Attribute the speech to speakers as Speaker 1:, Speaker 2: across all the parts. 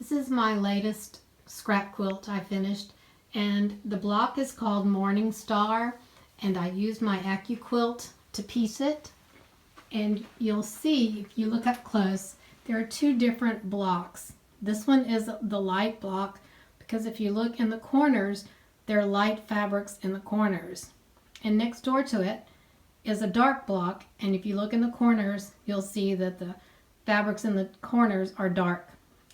Speaker 1: This is my latest scrap quilt I finished, and the block is called Morning Star, and I used my AccuQuilt to piece it. And you'll see, if you look up close, there are two different blocks. This one is the light block, because if you look in the corners, there are light fabrics in the corners. And next door to it is a dark block, and if you look in the corners, you'll see that the fabrics in the corners are dark.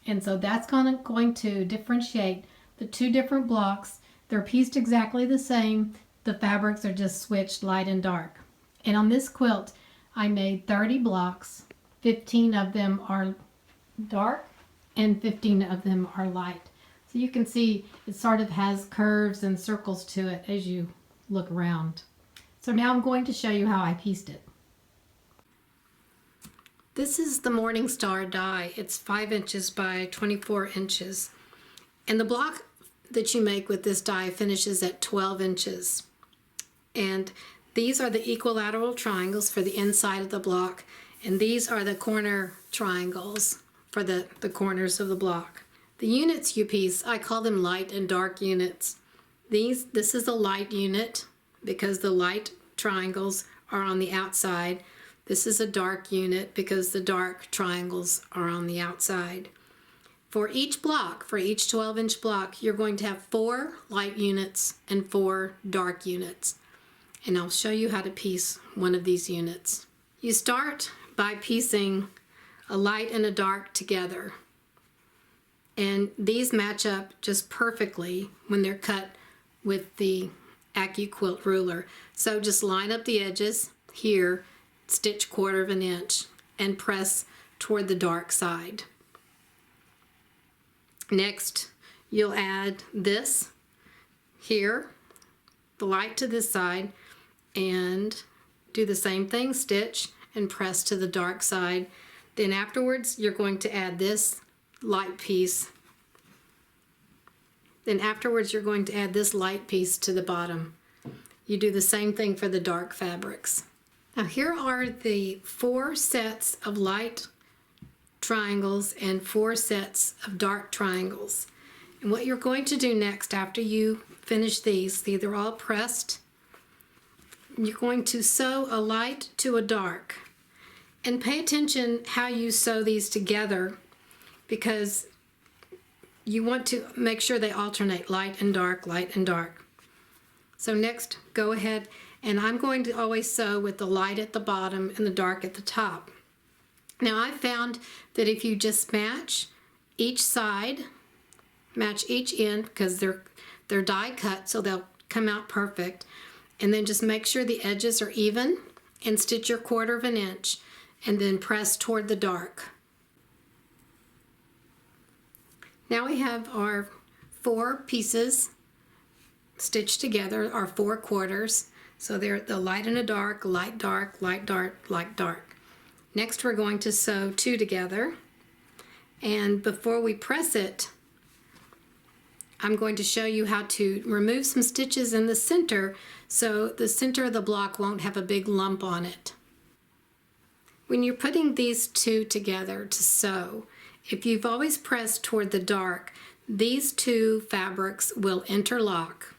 Speaker 1: And so that's going to differentiate the two different blocks. They're pieced exactly the same. The fabrics are just switched light and dark. And on this quilt, I made 30 blocks. 15 of them are dark and 15 of them are light. So you can see it sort of has curves and circles to it as you look around. So now I'm going to show you how I pieced it. This is the Morning Star die. It's 5 inches by 24 inches. And the block that you make with this die finishes at 12 inches. And these are the equilateral triangles for the inside of the block. And these are the corner triangles for the corners of the block. The units you piece, I call them light and dark units. This is a light unit because the light triangles are on the outside. This is a dark unit because the dark triangles are on the outside. For each block, for each 12-inch block, you're going to have 4 light units and 4 dark units. And I'll show you how to piece one of these units. You start by piecing a light and a dark together. And these match up just perfectly when they're cut with the AccuQuilt ruler. So just line up the edges here, stitch 1/4 of an inch, and press toward the dark side. Next, you'll add this here, the light to this side, and do the same thing, stitch and press to the dark side. Then afterwards, you're going to add this light piece. Then afterwards, you're going to add this light piece to the bottom. You do the same thing for the dark fabrics. Now here are the 4 sets of light triangles and 4 sets of dark triangles. And what you're going to do next after you finish these, they're all pressed, you're going to sew a light to a dark. And pay attention how you sew these together, because you want to make sure they alternate light and dark, light and dark. So next, go ahead, and I'm going to always sew with the light at the bottom and the dark at the top. Now I found that if you just match each side, match each end, because they're die cut so they'll come out perfect, and then just make sure the edges are even and stitch your 1/4 of an inch and then press toward the dark. Now we have our 4 pieces stitched together, our 4 quarters. So they're the light and a dark, light, dark, light, dark, light, dark. Next we're going to sew 2 together. And before we press it, I'm going to show you how to remove some stitches in the center so the center of the block won't have a big lump on it. When you're putting these 2 together to sew, if you've always pressed toward the dark, these 2 fabrics will interlock.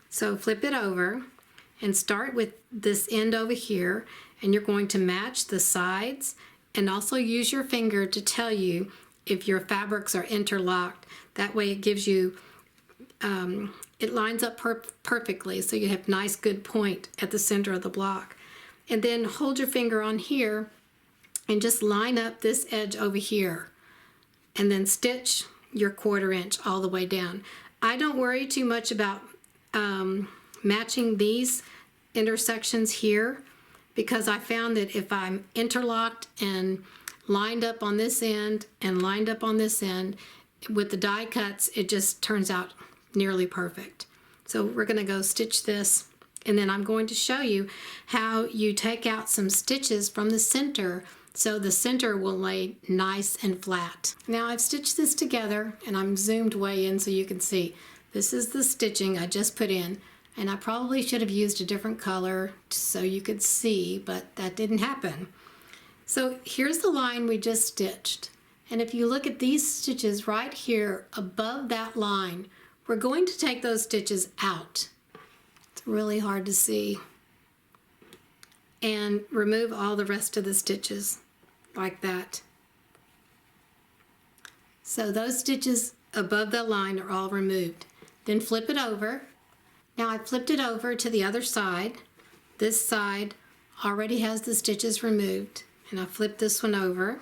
Speaker 1: So flip it over and start with this end over here, and you're going to match the sides and also use your finger to tell you if your fabrics are interlocked. That way it gives you, it lines up perfectly, so you have nice good point at the center of the block. And then hold your finger on here and just line up this edge over here, and then stitch your 1/4 inch all the way down. I don't worry too much about matching these intersections here, because I found that if I'm interlocked and lined up on this end and lined up on this end, with the die cuts, it just turns out nearly perfect. So we're going to go stitch this, and then I'm going to show you how you take out some stitches from the center so the center will lay nice and flat. Now I've stitched this together, and I'm zoomed way in so you can see. This is the stitching I just put in, and I probably should have used a different color so you could see, but that didn't happen. So here's the line we just stitched, And if you look at these stitches right here above that line, we're going to take those stitches out. It's really hard to see. And remove all the rest of the stitches like that. So those stitches above the line are all removed. Then flip it over. Now I flipped it over to the other side. This side already has the stitches removed. And I flipped this one over.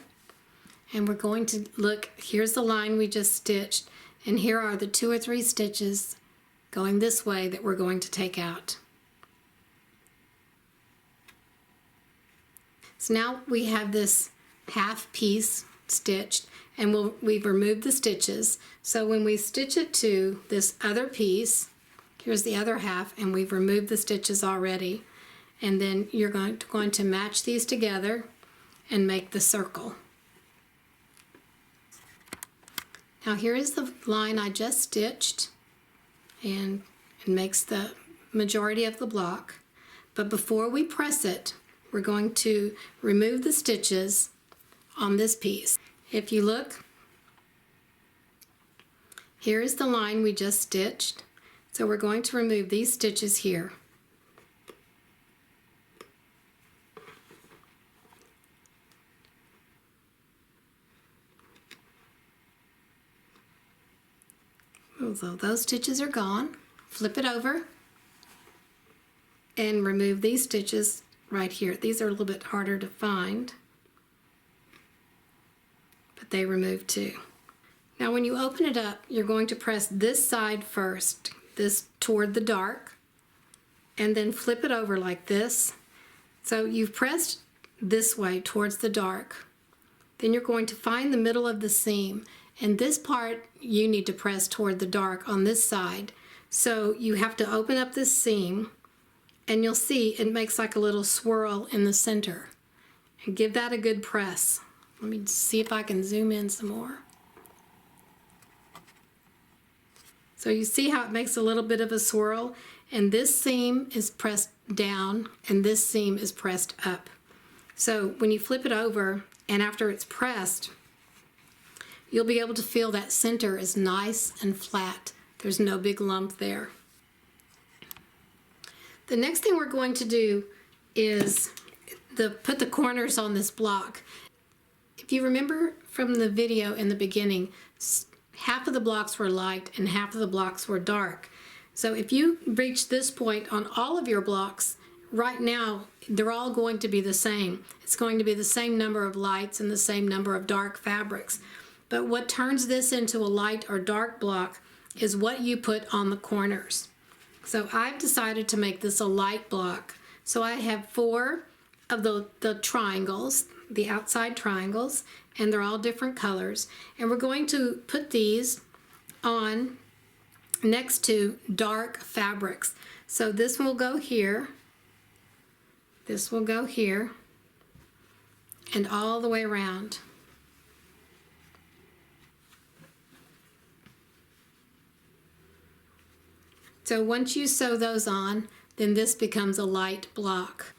Speaker 1: And we're going to look, here's the line we just stitched. And here are the 2 or 3 stitches going this way that we're going to take out. So now we have this half piece stitched, and we've removed the stitches. So when we stitch it to this other piece, here's the other half, and we've removed the stitches already. And then you're going to match these together and make the circle. Now here is the line I just stitched, and it makes the majority of the block. But before we press it, we're going to remove the stitches on this piece. If you look, here is the line we just stitched. So we're going to remove these stitches here. So those stitches are gone. Flip it over and remove these stitches right here. These are a little bit harder to find, but they remove too. Now when you open it up, you're going to press this side first, this toward the dark, and then flip it over like this. So you've pressed this way towards the dark. Then you're going to find the middle of the seam, and this part you need to press toward the dark on this side. So you have to open up this seam, and you'll see it makes like a little swirl in the center. And give that a good press. Let me see if I can zoom in some more. So you see how it makes a little bit of a swirl, and this seam is pressed down and this seam is pressed up. So when you flip it over and after it's pressed, you'll be able to feel that center is nice and flat. There's no big lump there. The next thing we're going to do is put the corners on this block. If you remember from the video in the beginning, half of the blocks were light and half of the blocks were dark. So if you reach this point on all of your blocks, right now they're all going to be the same. It's going to be the same number of lights and the same number of dark fabrics. But what turns this into a light or dark block is what you put on the corners. So I've decided to make this a light block. So I have 4 of the triangles, the outside triangles, and they're all different colors. And we're going to put these on next to dark fabrics. So this one will go here, this will go here, and all the way around. So once you sew those on, then this becomes a light block.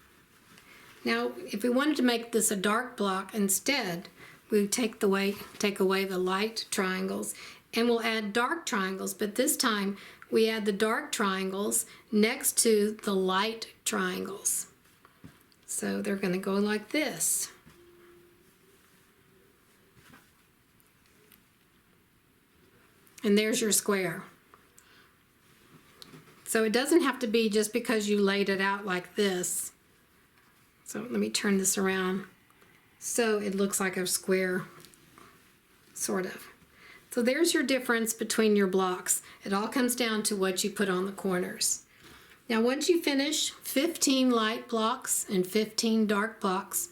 Speaker 1: Now, if we wanted to make this a dark block instead, we take away the light triangles and we'll add dark triangles, but this time we add the dark triangles next to the light triangles. So they're going to go like this. And there's your square. So it doesn't have to be just because you laid it out like this. So let me turn this around so it looks like a square, sort of. So there's your difference between your blocks. It all comes down to what you put on the corners. Now once you finish 15 light blocks and 15 dark blocks,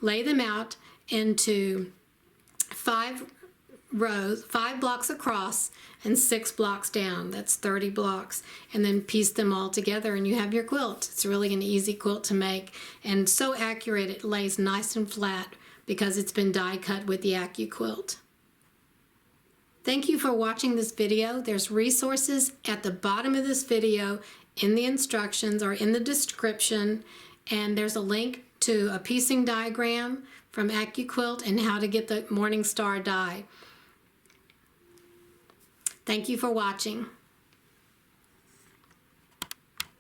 Speaker 1: lay them out into 5 rows, 5 blocks across and 6 blocks down. That's 30 blocks, and then piece them all together and you have your quilt. It's really an easy quilt to make and so accurate it lays nice and flat because it's been die cut with the AccuQuilt. Thank you for watching this video. There's resources at the bottom of this video in the instructions or in the description, and there's a link to a piecing diagram from AccuQuilt and how to get the Morning Star die. Thank you for watching.